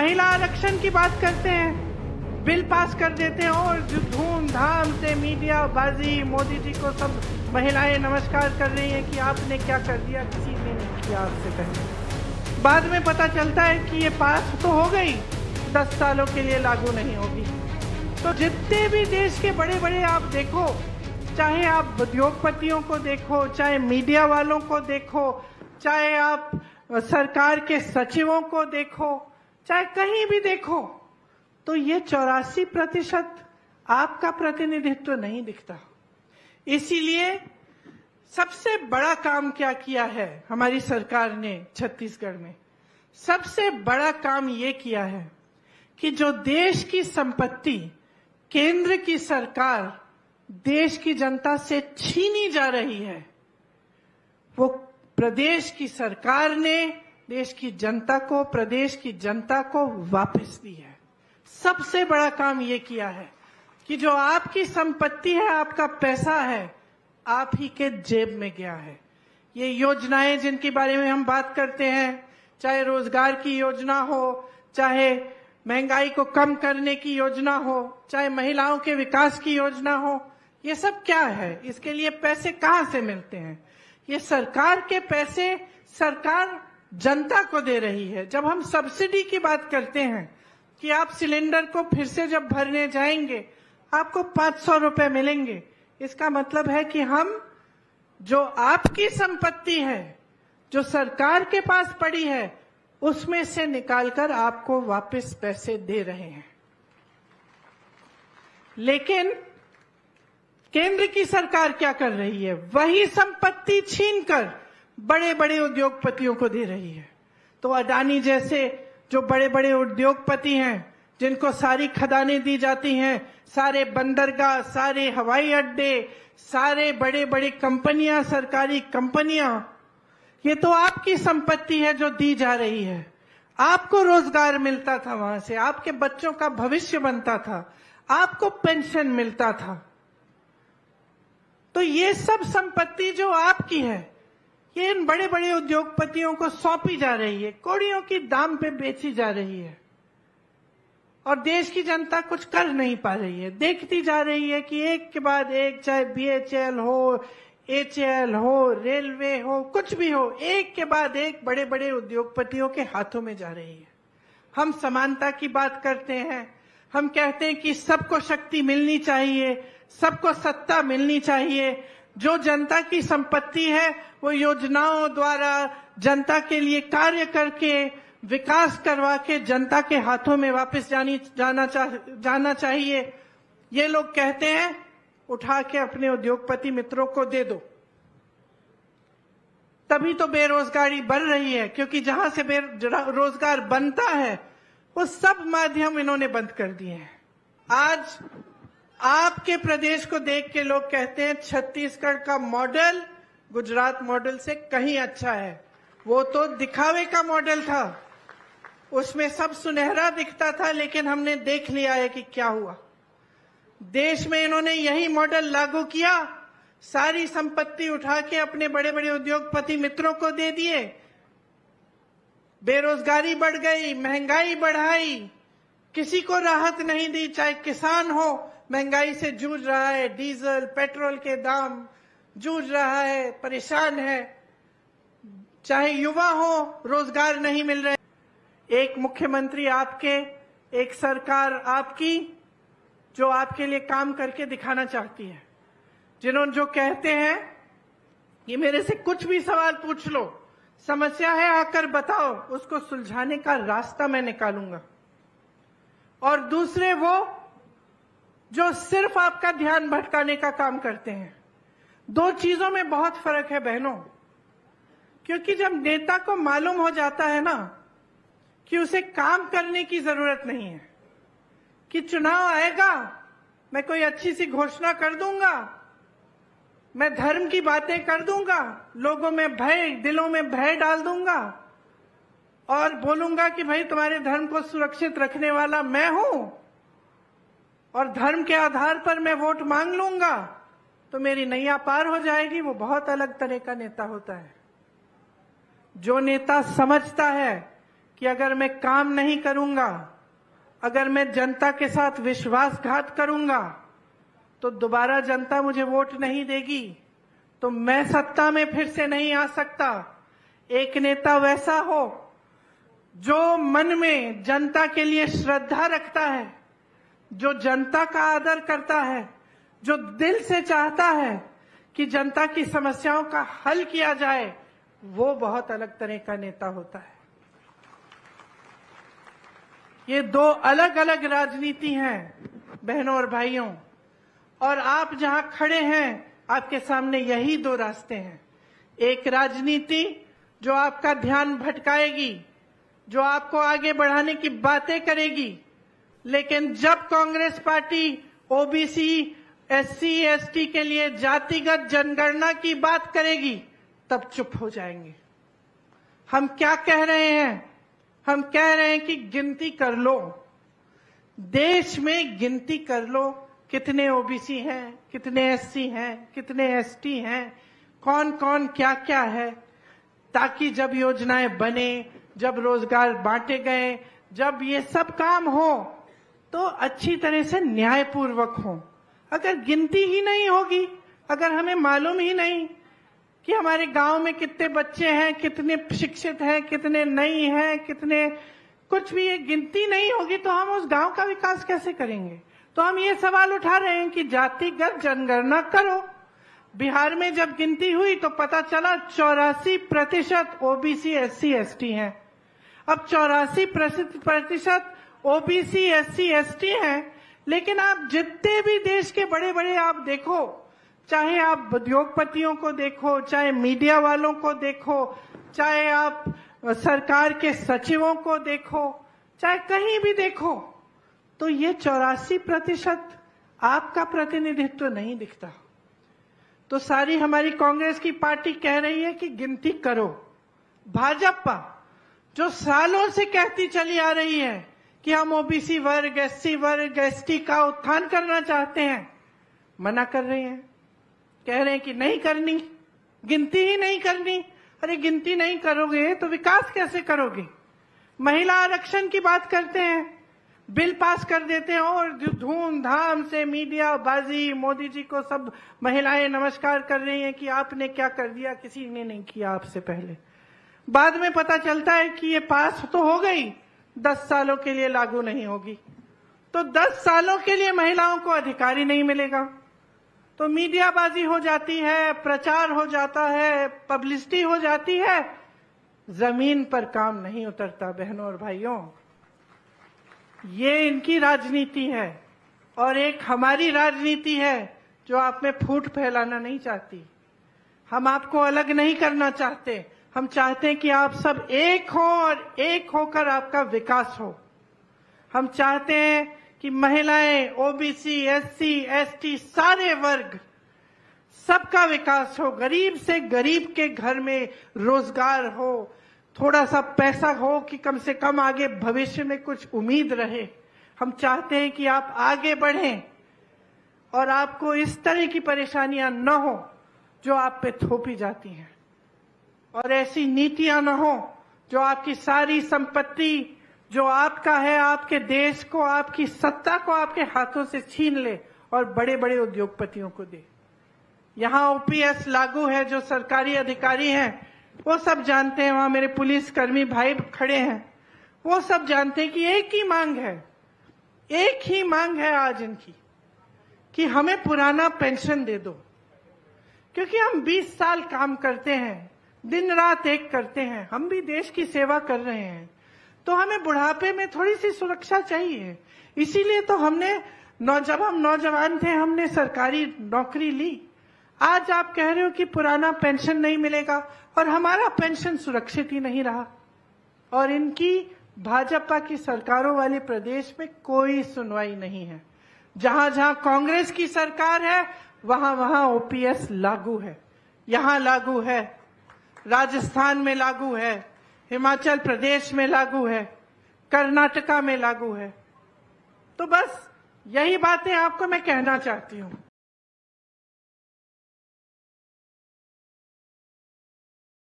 महिला आरक्षण की बात करते हैं, बिल पास कर देते हैं और धूमधाम से मीडिया बाजी, मोदी जी को सब महिलाएं नमस्कार कर रही हैं कि आपने क्या कर दिया, किसी ने नहीं किया आपसे पहले। बाद में पता चलता है कि ये पास तो हो गई, 10 सालों के लिए लागू नहीं होगी। तो जितने भी देश के बड़े बड़े आप देखो, चाहे आप उद्योगपतियों को देखो, चाहे मीडिया वालों को देखो, चाहे आप सरकार के सचिवों को देखो, चाहे कहीं भी देखो, तो ये 84% आपका प्रतिनिधित्व नहीं दिखता। इसीलिए सबसे बड़ा काम क्या किया है हमारी सरकार ने छत्तीसगढ़ में, सबसे बड़ा काम ये किया है कि जो देश की संपत्ति केंद्र की सरकार देश की जनता से छीनी जा रही है, वो प्रदेश की सरकार ने देश की जनता को, प्रदेश की जनता को वापस दी है। सबसे बड़ा काम ये किया है कि जो आपकी संपत्ति है, आपका पैसा है, आप ही के जेब में गया है। ये योजनाएं जिनके बारे में हम बात करते हैं, चाहे रोजगार की योजना हो, चाहे महंगाई को कम करने की योजना हो, चाहे महिलाओं के विकास की योजना हो, ये सब क्या है? इसके लिए पैसे कहां से मिलते हैं? ये सरकार के पैसे सरकार जनता को दे रही है। जब हम सब्सिडी की बात करते हैं कि आप सिलेंडर को फिर से जब भरने जाएंगे आपको 500 रुपए मिलेंगे, इसका मतलब है कि हम जो आपकी संपत्ति है, जो सरकार के पास पड़ी है, उसमें से निकालकर आपको वापस पैसे दे रहे हैं। लेकिन केंद्र की सरकार क्या कर रही है? वही संपत्ति छीनकर बड़े बड़े उद्योगपतियों को दे रही है। तो अडानी जैसे जो बड़े बड़े उद्योगपति हैं, जिनको सारी खदानें दी जाती हैं, सारे बंदरगाह, सारे हवाई अड्डे, सारे बड़े बड़े कंपनियां, सरकारी कंपनियां, ये तो आपकी संपत्ति है जो दी जा रही है। आपको रोजगार मिलता था वहां से, आपके बच्चों का भविष्य बनता था, आपको पेंशन मिलता था। तो ये सब संपत्ति जो आपकी है, ये इन बड़े बड़े उद्योगपतियों को सौंपी जा रही है, कौड़ियों की दाम पे बेची जा रही है, और देश की जनता कुछ कर नहीं पा रही है। देखती जा रही है कि एक के बाद एक, चाहे BHL हो, HAL हो, रेलवे हो, कुछ भी हो, एक के बाद एक बड़े बड़े उद्योगपतियों के हाथों में जा रही है। हम समानता की बात करते हैं, हम कहते हैं कि सबको शक्ति मिलनी चाहिए, सबको सत्ता मिलनी चाहिए। जो जनता की संपत्ति है वो योजनाओं द्वारा जनता के लिए कार्य करके, विकास करवा के जनता के हाथों में वापस जाना चाहिए। ये लोग कहते हैं उठा के अपने उद्योगपति मित्रों को दे दो। तभी तो बेरोजगारी बढ़ रही है, क्योंकि जहां से रोजगार बनता है वो सब माध्यम इन्होंने बंद कर दिए हैं। आज आपके प्रदेश को देख के लोग कहते हैं छत्तीसगढ़ का मॉडल गुजरात मॉडल से कहीं अच्छा है। वो तो दिखावे का मॉडल था, उसमें सब सुनहरा दिखता था, लेकिन हमने देख लिया है कि क्या हुआ। देश में इन्होंने यही मॉडल लागू किया, सारी संपत्ति उठा के अपने बड़े बड़े उद्योगपति मित्रों को दे दिए, बेरोजगारी बढ़ गई, महंगाई बढ़ाई, किसी को राहत नहीं दी। चाहे किसान हो, महंगाई से जूझ रहा है, डीजल पेट्रोल के दाम जूझ रहा है, परेशान है, चाहे युवा हो, रोजगार नहीं मिल रहे। एक मुख्यमंत्री आपके, एक सरकार आपकी जो आपके लिए काम करके दिखाना चाहती है, जिन्होंने जो कहते हैं कि मेरे से कुछ भी सवाल पूछ लो, समस्या है आकर बताओ, उसको सुलझाने का रास्ता मैं निकालूंगा। और दूसरे वो जो सिर्फ आपका ध्यान भटकाने का काम करते हैं। दो चीजों में बहुत फर्क है बहनों, क्योंकि जब नेता को मालूम हो जाता है ना कि उसे काम करने की जरूरत नहीं है, कि चुनाव आएगा, मैं कोई अच्छी सी घोषणा कर दूंगा, मैं धर्म की बातें कर दूंगा, लोगों में भय, दिलों में भय डाल दूंगा और बोलूंगा कि भाई तुम्हारे धर्म को सुरक्षित रखने वाला मैं हूं और धर्म के आधार पर मैं वोट मांग लूंगा तो मेरी नैया पार हो जाएगी। वो बहुत अलग तरह का नेता होता है। जो नेता समझता है कि अगर मैं काम नहीं करूंगा, अगर मैं जनता के साथ विश्वासघात करूंगा, तो दोबारा जनता मुझे वोट नहीं देगी, तो मैं सत्ता में फिर से नहीं आ सकता। एक नेता वैसा हो जो मन में जनता के लिए श्रद्धा रखता है, जो जनता का आदर करता है, जो दिल से चाहता है कि जनता की समस्याओं का हल किया जाए, वो बहुत अलग तरह का नेता होता है। ये दो अलग अलग राजनीति हैं बहनों और भाइयों, और आप जहां खड़े हैं आपके सामने यही दो रास्ते हैं। एक राजनीति जो आपका ध्यान भटकाएगी, जो आपको आगे बढ़ाने की बातें करेगी, लेकिन जब Congress party OBC, SC, ST के लिए जातिगत जनगणना की बात करेगी तब चुप हो जाएंगे। हम क्या कह रहे हैं? हम कह रहे हैं कि गिनती कर लो, देश में गिनती कर लो, कितने ओबीसी हैं, कितने एससी हैं, कितने एसटी हैं, कौन कौन क्या क्या है, ताकि जब योजनाएं बने, जब रोजगार बांटे गए, जब ये सब काम हो तो अच्छी तरह से न्यायपूर्वक हो। अगर गिनती ही नहीं होगी, अगर हमें मालूम ही नहीं कि हमारे गांव में कितने बच्चे हैं, कितने शिक्षित हैं, कितने नहीं हैं, कितने कुछ भी, ये गिनती नहीं होगी तो हम उस गांव का विकास कैसे करेंगे? तो हम ये सवाल उठा रहे हैं कि जातिगत जनगणना करो। बिहार में जब गिनती हुई तो पता चला 84% ओबीसी, एससी, एसटी हैं। अब 84% ओबीसी, एससी, एसटी हैं, लेकिन आप जितने भी देश के बड़े बड़े आप देखो, चाहे आप उद्योगपतियों को देखो, चाहे मीडिया वालों को देखो, चाहे आप सरकार के सचिवों को देखो, चाहे कहीं भी देखो, तो ये 84% आपका प्रतिनिधित्व नहीं दिखता। तो सारी हमारी कांग्रेस की पार्टी कह रही है कि गिनती करो। भाजपा जो सालों से कहती चली आ रही है कि हम ओबीसी वर्ग, एससी वर्ग, एसटी का उत्थान करना चाहते हैं, मना कर रहे हैं, कह रहे हैं कि नहीं करनी, गिनती ही नहीं करनी। अरे गिनती नहीं करोगे तो विकास कैसे करोगे? महिला आरक्षण की बात करते हैं, बिल पास कर देते हैं और धूमधाम से मीडिया बाजी, मोदी जी को सब महिलाएं नमस्कार कर रही हैं कि आपने क्या कर दिया, किसी ने नहीं किया आपसे पहले। बाद में पता चलता है कि ये पास तो हो गई, 10 सालों के लिए लागू नहीं होगी, तो 10 सालों के लिए महिलाओं को अधिकार ही नहीं मिलेगा। तो मीडियाबाजी हो जाती है, प्रचार हो जाता है, पब्लिसिटी हो जाती है, जमीन पर काम नहीं उतरता। बहनों और भाइयों, ये इनकी राजनीति है और एक हमारी राजनीति है जो आप में फूट फैलाना नहीं चाहती। हम आपको अलग नहीं करना चाहते, हम चाहते हैं कि आप सब एक हो और एक होकर आपका विकास हो। हम चाहते हैं कि महिलाएं, ओबीसी, एससी, एसटी, सारे वर्ग, सबका विकास हो, गरीब से गरीब के घर में रोजगार हो, थोड़ा सा पैसा हो कि कम से कम आगे भविष्य में कुछ उम्मीद रहे। हम चाहते हैं कि आप आगे बढ़ें और आपको इस तरह की परेशानियां न हो जो आप पे थोपी जाती हैं, और ऐसी नीतियां न हो जो आपकी सारी संपत्ति जो आपका है, आपके देश को, आपकी सत्ता को आपके हाथों से छीन ले और बड़े बड़े उद्योगपतियों को दे। यहाँ ओपीएस लागू है, जो सरकारी अधिकारी हैं वो सब जानते हैं, वहां मेरे पुलिसकर्मी भाई खड़े हैं, वो सब जानते हैं कि एक ही मांग है, एक ही मांग है आज इनकी कि हमें पुराना पेंशन दे दो, क्योंकि हम 20 साल काम करते हैं, दिन रात एक करते हैं, हम भी देश की सेवा कर रहे हैं, तो हमें बुढ़ापे में थोड़ी सी सुरक्षा चाहिए। इसीलिए तो हमने जब हम नौजवान थे हमने सरकारी नौकरी ली। आज आप कह रहे हो कि पुराना पेंशन नहीं मिलेगा, और हमारा पेंशन सुरक्षित ही नहीं रहा। और इनकी भाजपा की सरकारों वाले प्रदेश में कोई सुनवाई नहीं है। जहां जहां कांग्रेस की सरकार है वहां वहां ओपीएस लागू है। यहां लागू है, राजस्थान में लागू है, हिमाचल प्रदेश में लागू है, कर्नाटका में लागू है। तो बस यही बातें आपको मैं कहना चाहती हूं